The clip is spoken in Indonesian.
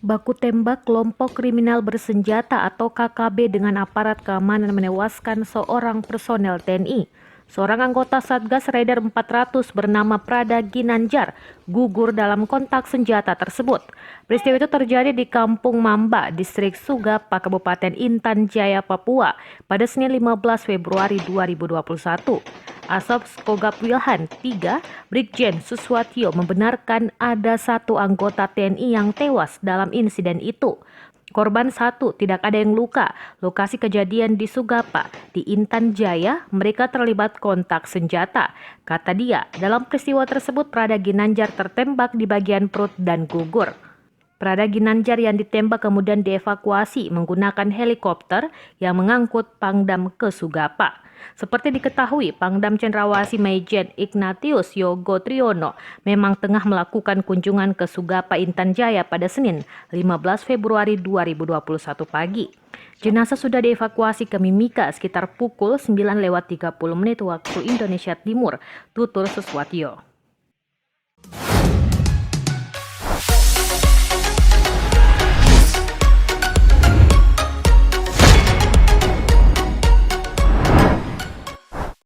Baku tembak kelompok kriminal bersenjata atau KKB dengan aparat keamanan menewaskan seorang personel TNI. Seorang anggota Satgas Raider 400 bernama Prada Ginanjar gugur dalam kontak senjata tersebut. Peristiwa itu terjadi di Kampung Mamba, Distrik Sugapa, Kabupaten Intan Jaya, Papua pada Senin 15 Februari 2021. Asop Skogap Wilhan 3, Brigjen Suswatyo membenarkan ada satu anggota TNI yang tewas dalam insiden itu. Korban 1, tidak ada yang luka. Lokasi kejadian di Sugapa, di Intan Jaya, mereka terlibat kontak senjata. Kata dia, dalam peristiwa tersebut Prada Ginanjar tertembak di bagian perut dan gugur. Prada Ginanjar yang ditembak kemudian dievakuasi menggunakan helikopter yang mengangkut Pangdam ke Sugapa. Seperti diketahui, Pangdam Cendrawasih Maijen Ignatius Yogo Triyono memang tengah melakukan kunjungan ke Sugapa Intan Jaya pada Senin 15 Februari 2021 pagi. Jenazah sudah dievakuasi ke Mimika sekitar pukul 9:30 waktu Indonesia Timur, tutur Suswatyo.